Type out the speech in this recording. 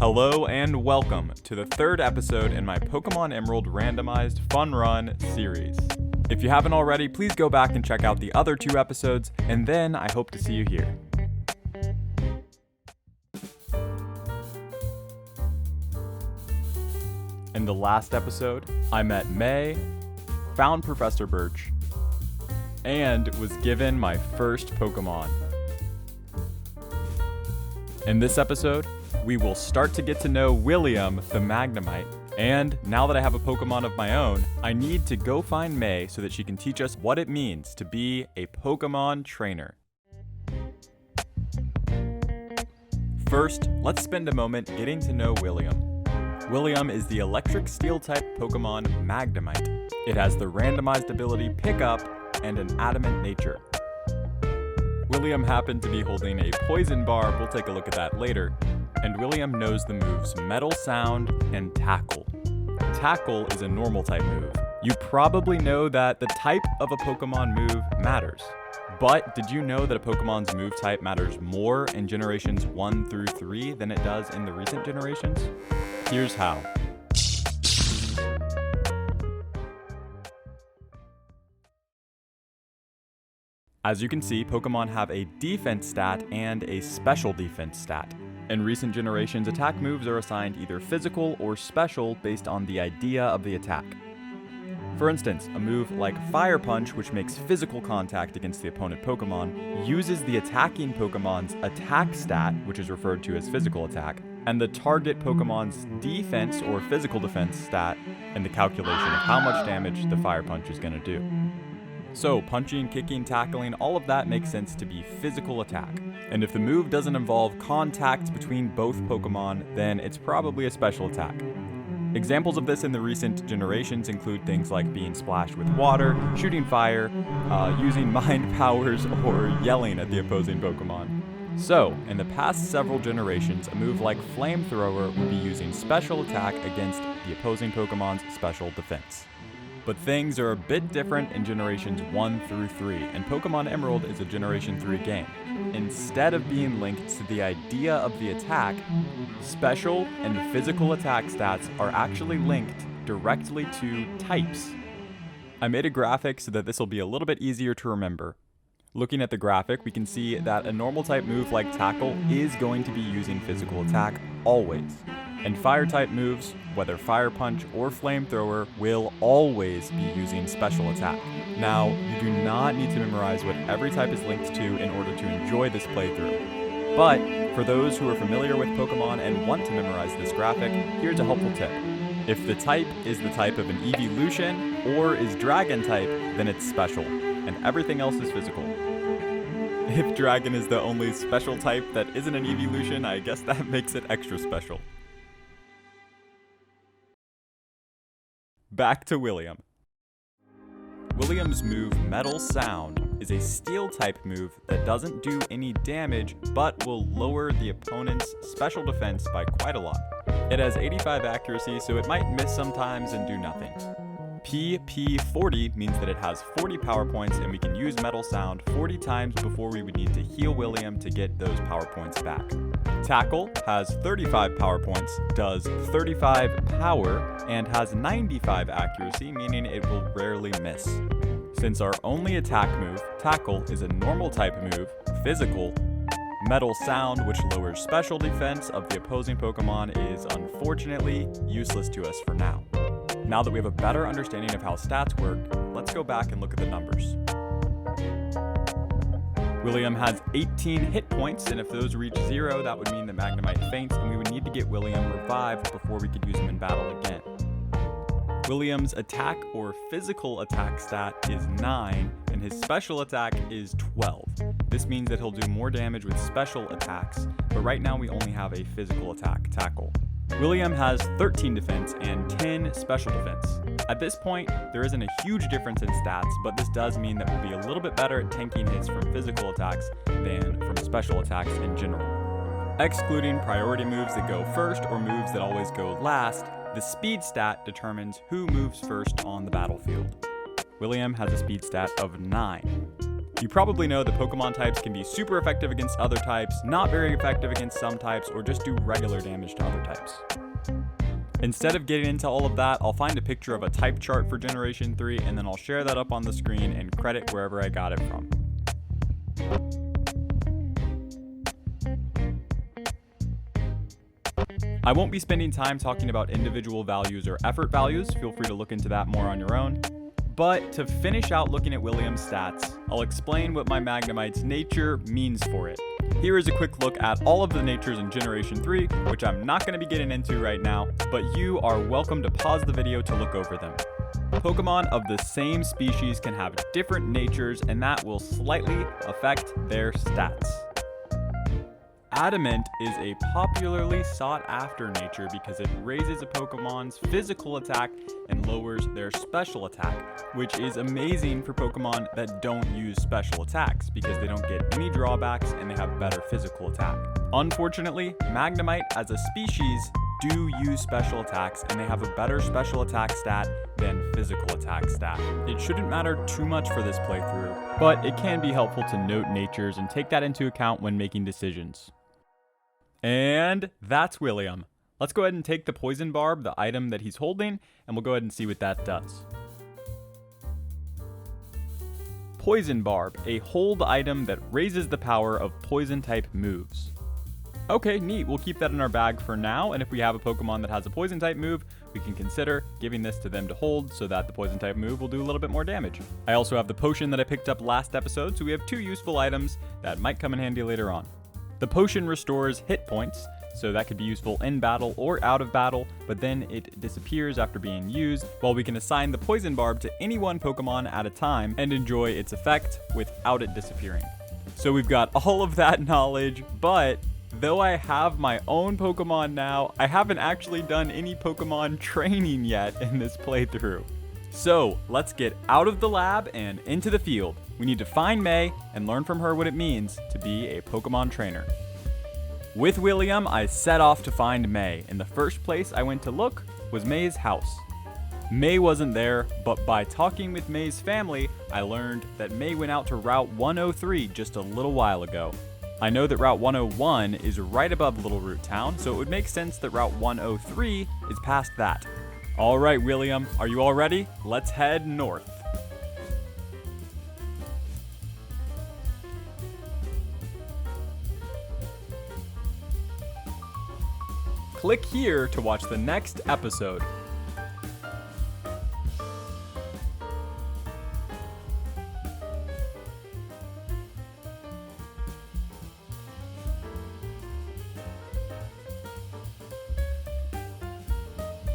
Hello and welcome to the third episode in my Pokemon Emerald Randomized Fun Run series. If you haven't already, please go back and check out the other 2 episodes, and then I hope to see you here. In the last episode, I met May, found Professor Birch, and was given my first Pokemon. In this episode, we will start to get to know William the Magnemite, and now that I have a Pokemon of my own, I need to go find May so that she can teach us what it means to be a Pokemon trainer. First, let's spend a moment getting to know William. William is the electric steel type Pokemon Magnemite. It has the randomized ability Pick Up and an adamant nature. William happened to be holding a poison bar, we'll take a look at that later, and William knows the moves Metal Sound and Tackle. Tackle is a normal type move. You probably know that the type of a Pokemon move matters. But did you know that a Pokemon's move type matters more in generations 1 through 3 than it does in the recent generations? Here's how. As you can see, Pokemon have a defense stat and a special defense stat. In recent generations, attack moves are assigned either physical or special based on the idea of the attack. For instance, a move like Fire Punch, which makes physical contact against the opponent Pokemon, uses the attacking Pokemon's attack stat, which is referred to as physical attack, and the target Pokemon's defense or physical defense stat in the calculation of how much damage the Fire Punch is going to do. So, punching, kicking, tackling, all of that makes sense to be physical attack. And if the move doesn't involve contact between both Pokemon, then it's probably a special attack. Examples of this in the recent generations include things like being splashed with water, shooting fire, using mind powers, or yelling at the opposing Pokemon. So, in the past several generations, a move like Flamethrower would be using special attack against the opposing Pokemon's special defense. But things are a bit different in generations 1 through 3, and Pokemon Emerald is a Generation 3 game. Instead of being linked to the idea of the attack, special and physical attack stats are actually linked directly to types. I made a graphic so that this will be a little bit easier to remember. Looking at the graphic, we can see that a normal type move like Tackle is going to be using physical attack always. And fire type moves, whether Fire Punch or Flamethrower, will always be using special attack. Now, you do not need to memorize what every type is linked to in order to enjoy this playthrough. But for those who are familiar with Pokemon and want to memorize this graphic, here's a helpful tip. If the type is the type of an evolution or is Dragon type, then it's special, and everything else is physical. If Dragon is the only special type that isn't an evolution, I guess that makes it extra special. Back to William. William's move Metal Sound is a steel type move that doesn't do any damage but will lower the opponent's special defense by quite a lot. It has 85 accuracy, so it might miss sometimes and do nothing. PP40 means that it has 40 power points, and we can use Metal Sound 40 times before we would need to heal William to get those power points back. Tackle has 35 power points, does 35 power, and has 95 accuracy, meaning it will rarely miss. Since our only attack move, Tackle, is a normal type move, physical, Metal Sound, which lowers special defense of the opposing Pokemon, is unfortunately useless to us for now. Now that we have a better understanding of how stats work, let's go back and look at the numbers. William has 18 hit points, and if those reach 0, that would mean that Magnemite faints, and we would need to get William revived before we could use him in battle again. William's attack or physical attack stat is 9, and his special attack is 12. This means that he'll do more damage with special attacks, but right now we only have a physical attack, Tackle. William has 13 defense and 10 special defense. At this point, there isn't a huge difference in stats, but this does mean that we'll be a little bit better at tanking hits from physical attacks than from special attacks in general. Excluding priority moves that go first or moves that always go last, the speed stat determines who moves first on the battlefield. William has a speed stat of 9. You probably know that Pokemon types can be super effective against other types, not very effective against some types, or just do regular damage to other types. Instead of getting into all of that, I'll find a picture of a type chart for Generation 3, and then I'll share that up on the screen and credit wherever I got it from. I won't be spending time talking about individual values or effort values, feel free to look into that more on your own. But to finish out looking at William's stats, I'll explain what my Magnemite's nature means for it. Here is a quick look at all of the natures in Generation 3, which I'm not going to be getting into right now, but you are welcome to pause the video to look over them. Pokemon of the same species can have different natures, and that will slightly affect their stats. Adamant is a popularly sought after nature because it raises a Pokemon's physical attack and lowers their special attack, which is amazing for Pokemon that don't use special attacks because they don't get any drawbacks and they have better physical attack. Unfortunately, Magnemite as a species do use special attacks and they have a better special attack stat than physical attack stat. It shouldn't matter too much for this playthrough, but it can be helpful to note natures and take that into account when making decisions. And that's William. Let's go ahead and take the Poison Barb, the item that he's holding, and we'll go ahead and see what that does. Poison Barb, a hold item that raises the power of poison type moves. Okay, neat. We'll keep that in our bag for now, and if we have a Pokemon that has a poison type move, we can consider giving this to them to hold so that the poison type move will do a little bit more damage. I also have the potion that I picked up last episode, so we have two useful items that might come in handy later on. The potion restores hit points, so that could be useful in battle or out of battle, but then it disappears after being used, while we can assign the Poison Barb to any one Pokemon at a time and enjoy its effect without it disappearing. So we've got all of that knowledge, but though I have my own Pokemon now, I haven't actually done any Pokemon training yet in this playthrough. So let's get out of the lab and into the field. We need to find May and learn from her what it means to be a Pokemon trainer. With William, I set off to find May, and the first place I went to look was May's house. May wasn't there, but by talking with May's family, I learned that May went out to Route 103 just a little while ago. I know that Route 101 is right above Little Root Town, so it would make sense that Route 103 is past that. All right, William, are you all ready? Let's head north. Click here to watch the next episode.